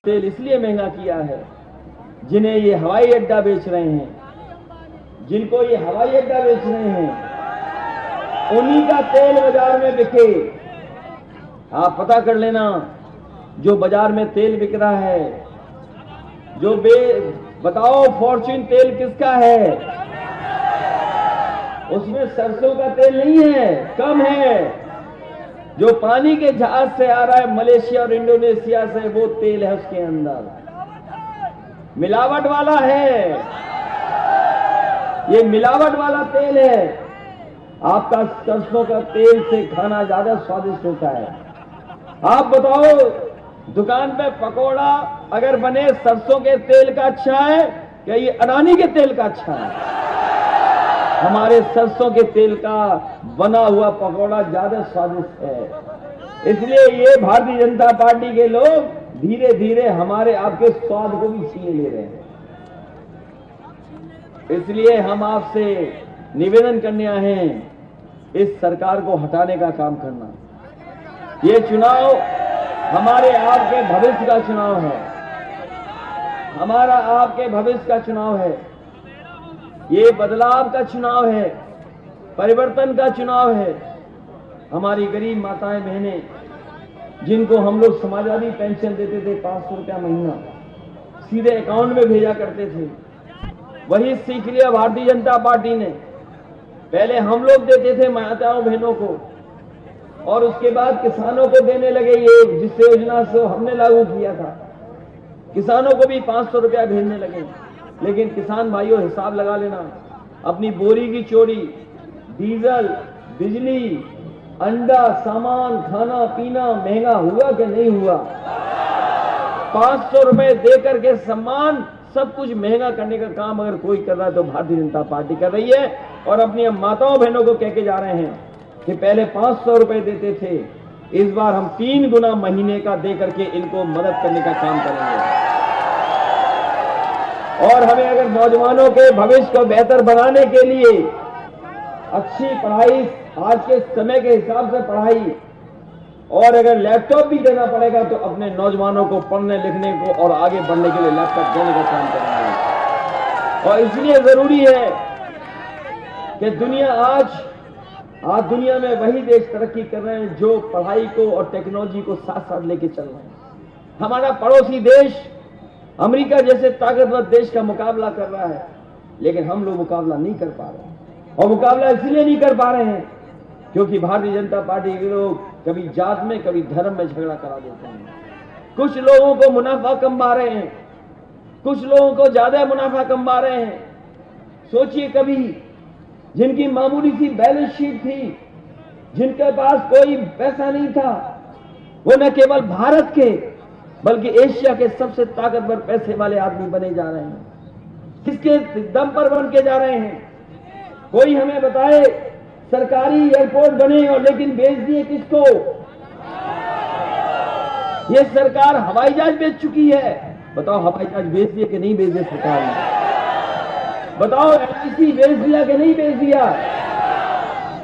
तेल इसलिए महंगा किया है, जिन्हें ये हवाई अड्डा बेच रहे हैं, जिनको ये हवाई अड्डा बेच रहे हैं, उन्हीं का तेल बाजार में बिके। आप पता कर लेना, जो बाजार में तेल बिक रहा है, जो बताओ फॉर्च्यून तेल किसका है? उसमें सरसों का तेल नहीं है, कम है। जो पानी के जहाज से आ रहा है मलेशिया और इंडोनेशिया से, वो तेल है उसके अंदर, मिलावट वाला है। ये मिलावट वाला तेल है। आपका सरसों का तेल से खाना ज्यादा स्वादिष्ट होता है। आप बताओ, दुकान पे पकोड़ा अगर बने सरसों के तेल का अच्छा है या ये अडानी के तेल का अच्छा है? हमारे सरसों के तेल का बना हुआ पकौड़ा ज्यादा स्वादिष्ट है। इसलिए ये भारतीय जनता पार्टी के लोग धीरे धीरे हमारे आपके स्वाद को भी छीन ले रहे हैं। इसलिए हम आपसे निवेदन करने आए हैं, इस सरकार को हटाने का काम करना। ये चुनाव हमारे आपके भविष्य का चुनाव है, हमारा आपके भविष्य का चुनाव है। ये बदलाव का चुनाव है, परिवर्तन का चुनाव है। हमारी गरीब माताएं बहनें, जिनको हम लोग समाजवादी पेंशन देते थे 500 रुपया महीना, सीधे अकाउंट में भेजा करते थे, वही सीख लिया भारतीय जनता पार्टी ने। पहले हम लोग देते थे माताओं बहनों को, और उसके बाद किसानों को देने लगे, ये जिस योजना से हमने लागू किया था, किसानों को भी 500 रुपया भेजने लगे। लेकिन किसान भाइयों, हिसाब लगा लेना, अपनी बोरी की चोरी, डीजल, बिजली, अंडा, सामान, खाना पीना महंगा हुआ कि नहीं हुआ? 500 रुपए देकर के सम्मान, सब कुछ महंगा करने का काम अगर कोई कर रहा है तो भारतीय जनता पार्टी कर रही है। और अपनी माताओं बहनों को कह के जा रहे हैं कि पहले 500 रुपए देते थे, इस बार हम 3 गुना महीने का दे करके इनको मदद करने का काम करेंगे। और हमें अगर नौजवानों के भविष्य को बेहतर बनाने के लिए अच्छी पढ़ाई, आज के समय के हिसाब से पढ़ाई, और अगर लैपटॉप भी देना पड़ेगा तो अपने नौजवानों को पढ़ने लिखने को और आगे बढ़ने के लिए लैपटॉप देने का काम करेंगे। और इसलिए जरूरी है कि आज दुनिया में वही देश तरक्की कर रहे हैं जो पढ़ाई को और टेक्नोलॉजी को साथ साथ लेके चल रहे हैं। हमारा पड़ोसी देश अमेरिका जैसे ताकतवर देश का मुकाबला कर रहा है, लेकिन हम लोग मुकाबला नहीं कर पा रहे हैं। और मुकाबला इसलिए नहीं कर पा रहे हैं क्योंकि भारतीय जनता पार्टी के लोग कभी जात में कभी धर्म में झगड़ा करा देते हैं। कुछ लोगों को मुनाफा कमा रहे हैं, कुछ लोगों को ज्यादा मुनाफा कमा रहे हैं। सोचिए, कभी जिनकी मामूली सी बैलेंस शीट थी, जिनके पास कोई पैसा नहीं था, वो न केवल भारत के बल्कि एशिया के सबसे ताकतवर पैसे वाले आदमी बने जा रहे हैं। किसके दम पर बन के जा रहे हैं? कोई हमें बताए, सरकारी एयरपोर्ट बने और लेकिन बेच दिए किसको? ये सरकार हवाई जहाज बेच चुकी है। बताओ, हवाई जहाज बेच दिए कि नहीं बेच दिए सरकार ने? बताओ, LIC बेच दिया कि नहीं बेच दिया?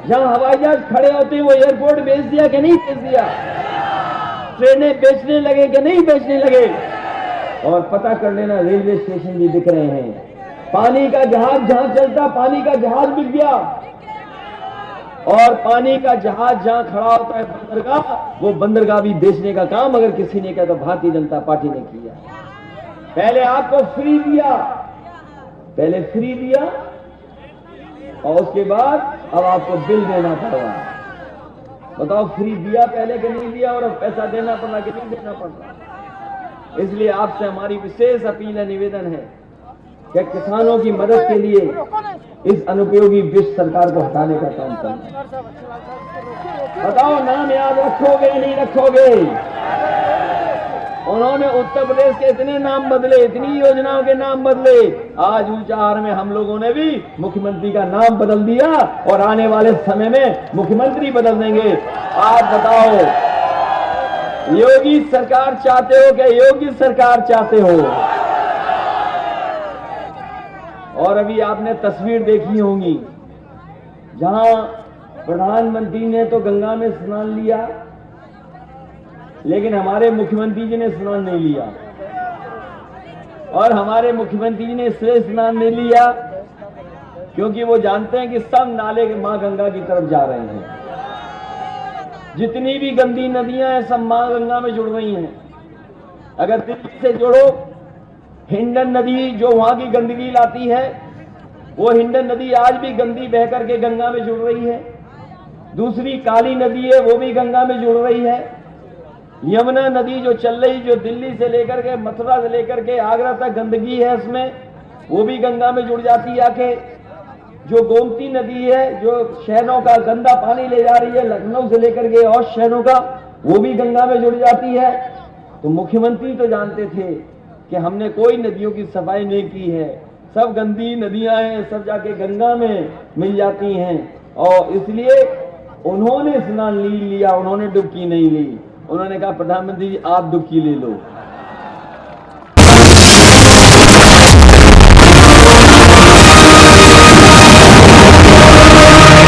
जहां हवाई जहाज खड़े होते हैं वो एयरपोर्ट बेच दिया कि नहीं बेच दिया? ट्रेनें बेचने लगे कि नहीं बेचने लगे? और पता कर लेना, रेलवे स्टेशन भी बिक रहे हैं। पानी का जहाज जहां चलता, पानी का जहाज बिक गया। और पानी का जहाज जहां खड़ा होता है बंदरगाह, वो बंदरगाह भी बेचने का काम अगर किसी ने किया तो भारतीय जनता पार्टी ने किया। पहले आपको फ्री दिया और उसके बाद अब आपको बिल देना पड़ रहा है। बताओ, फ्री दिया पहले कि नहीं दिया, और अब पैसा देना पड़ रहा कि नहीं देना पड़ रहा? इसलिए आपसे हमारी विशेष अपील है, निवेदन है कि किसानों की मदद के लिए इस अनुपयोगी विष सरकार को हटाने का काम करना। बताओ, नाम याद रखोगे नहीं रखोगे? उन्होंने उत्तर प्रदेश के इतने नाम बदले, इतनी योजनाओं के नाम बदले। आज ऊंचाहार में हम लोगों ने भी मुख्यमंत्री का नाम बदल दिया और आने वाले समय में मुख्यमंत्री बदल देंगे। आप बताओ, योगी सरकार चाहते हो कि योगी सरकार चाहते हो? और अभी आपने तस्वीर देखी होंगी, जहां प्रधानमंत्री ने तो गंगा में स्नान लिया, लेकिन हमारे मुख्यमंत्री जी ने स्नान नहीं लिया। और हमारे मुख्यमंत्री ने इसलिए स्नान नहीं लिया क्योंकि वो जानते हैं कि सब नाले मां गंगा की तरफ जा रहे हैं। जितनी भी गंदी नदियां हैं सब मां गंगा में जुड़ रही हैं। अगर दिल्ली से जोड़ो, हिंडन नदी जो वहां की गंदगी लाती है, वो हिंडन नदी आज भी गंदी बह करके गंगा में जुड़ रही है। दूसरी काली नदी है, वो भी गंगा में जुड़ रही है। यमुना नदी जो चल रही, जो दिल्ली से लेकर के मथुरा से लेकर के आगरा तक गंदगी है उसमें, वो भी गंगा में जुड़ जाती है आके। जो गोमती नदी है, जो शहरों का गंदा पानी ले जा रही है लखनऊ से लेकर के और शहरों का, वो भी गंगा में जुड़ जाती है। तो मुख्यमंत्री तो जानते थे कि हमने कोई नदियों की सफाई नहीं की है, सब गंदी नदियां हैं, सब जाके गंगा में मिल जाती हैं। और इसलिए उन्होंने स्नान लिया, उन्होंने डुबकी नहीं ली। उन्होंने कहा प्रधानमंत्री जी आप डुबकी ले लो।